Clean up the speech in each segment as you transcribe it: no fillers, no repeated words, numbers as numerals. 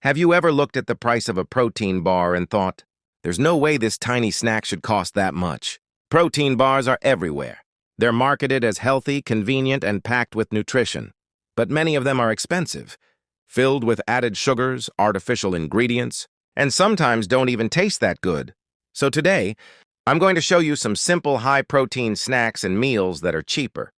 Have you ever looked at the price of a protein bar and thought, there's no way this tiny snack should cost that much? Protein bars are everywhere. They're marketed as healthy, convenient, and packed with nutrition. But many of them are expensive, filled with added sugars, artificial ingredients, and sometimes don't even taste that good. So today, I'm going to show you some simple high-protein snacks and meals that are cheaper,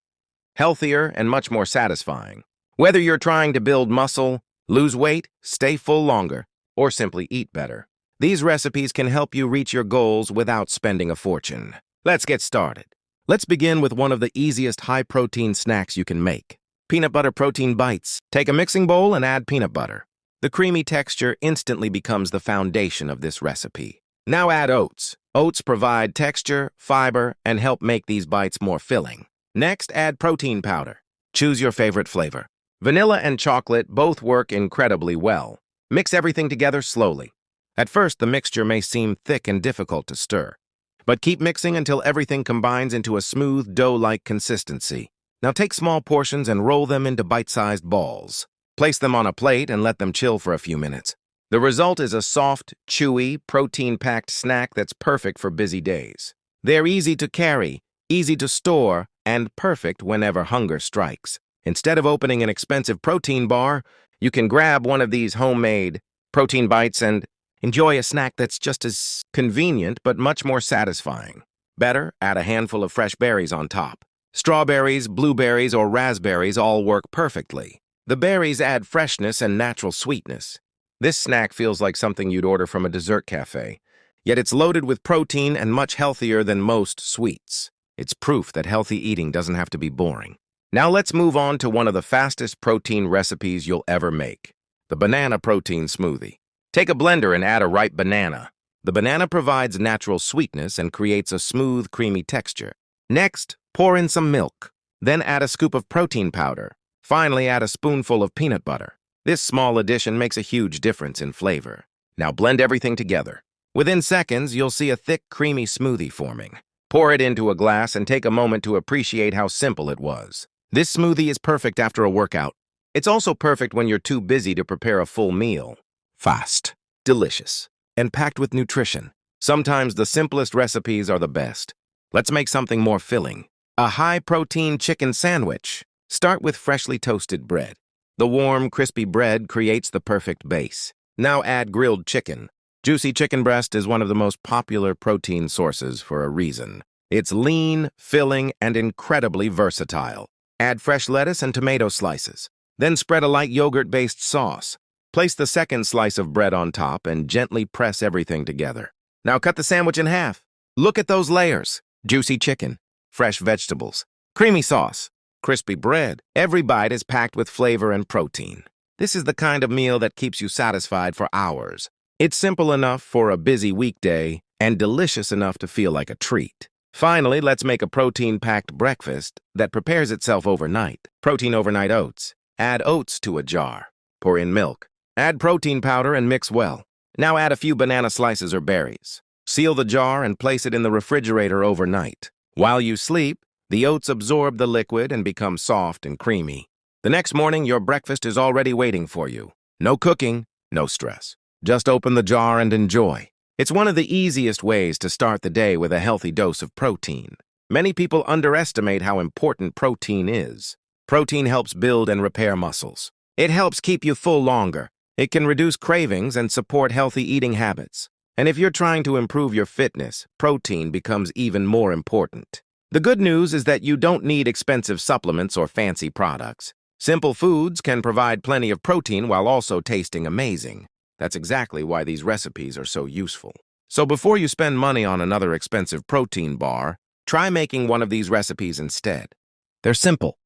healthier, and much more satisfying. Whether you're trying to build muscle, lose weight, stay full longer, or simply eat better, these recipes can help you reach your goals without spending a fortune. Let's get started. Let's begin with one of the easiest high-protein snacks you can make. Peanut butter protein bites. Take a mixing bowl and add peanut butter. The creamy texture instantly becomes the foundation of this recipe. Now add oats. Oats provide texture, fiber, and help make these bites more filling. Next, add protein powder. Choose your favorite flavor. Vanilla and chocolate both work incredibly well. Mix everything together slowly. At first, the mixture may seem thick and difficult to stir, but keep mixing until everything combines into a smooth, dough-like consistency. Now take small portions and roll them into bite-sized balls. Place them on a plate and let them chill for a few minutes. The result is a soft, chewy, protein-packed snack that's perfect for busy days. They're easy to carry, easy to store, and perfect whenever hunger strikes. Instead of opening an expensive protein bar, you can grab one of these homemade protein bites and enjoy a snack that's just as convenient but much more satisfying. Better, add a handful of fresh berries on top. Strawberries, blueberries, or raspberries all work perfectly. The berries add freshness and natural sweetness. This snack feels like something you'd order from a dessert cafe, yet it's loaded with protein and much healthier than most sweets. It's proof that healthy eating doesn't have to be boring. Now let's move on to one of the fastest protein recipes you'll ever make, the banana protein smoothie. Take a blender and add a ripe banana. The banana provides natural sweetness and creates a smooth, creamy texture. Next, pour in some milk. Then add a scoop of protein powder. Finally, add a spoonful of peanut butter. This small addition makes a huge difference in flavor. Now blend everything together. Within seconds, you'll see a thick, creamy smoothie forming. Pour it into a glass and take a moment to appreciate how simple it was. This smoothie is perfect after a workout. It's also perfect when you're too busy to prepare a full meal. Fast, delicious, and packed with nutrition. Sometimes the simplest recipes are the best. Let's make something more filling. A high-protein chicken sandwich. Start with freshly toasted bread. The warm, crispy bread creates the perfect base. Now add grilled chicken. Juicy chicken breast is one of the most popular protein sources for a reason. It's lean, filling, and incredibly versatile. Add fresh lettuce and tomato slices. Then spread a light yogurt-based sauce. Place the second slice of bread on top and gently press everything together. Now cut the sandwich in half. Look at those layers. Juicy chicken, fresh vegetables, creamy sauce, crispy bread. Every bite is packed with flavor and protein. This is the kind of meal that keeps you satisfied for hours. It's simple enough for a busy weekday and delicious enough to feel like a treat. Finally, let's make a protein-packed breakfast that prepares itself overnight. Protein overnight oats. Add oats to a jar. Pour in milk. Add protein powder and mix well. Now add a few banana slices or berries. Seal the jar and place it in the refrigerator overnight. While you sleep, the oats absorb the liquid and become soft and creamy. The next morning, your breakfast is already waiting for you. No cooking, no stress. Just open the jar and enjoy. It's one of the easiest ways to start the day with a healthy dose of protein. Many people underestimate how important protein is. Protein helps build and repair muscles. It helps keep you full longer. It can reduce cravings and support healthy eating habits. And if you're trying to improve your fitness, protein becomes even more important. The good news is that you don't need expensive supplements or fancy products. Simple foods can provide plenty of protein while also tasting amazing. That's exactly why these recipes are so useful. So before you spend money on another expensive protein bar, try making one of these recipes instead. They're simple.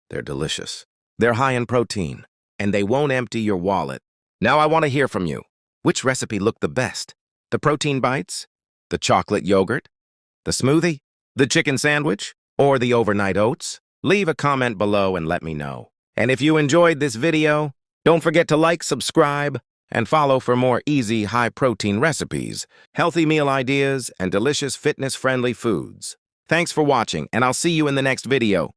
They're delicious. They're high in protein, and they won't empty your wallet. Now I want to hear from you. Which recipe looked the best? The protein bites? The chocolate yogurt? The smoothie? The chicken sandwich? Or the overnight oats? Leave a comment below and let me know. And if you enjoyed this video, don't forget to like, subscribe, and follow for more easy, high-protein recipes, healthy meal ideas, and delicious fitness-friendly foods. Thanks for watching, and I'll see you in the next video.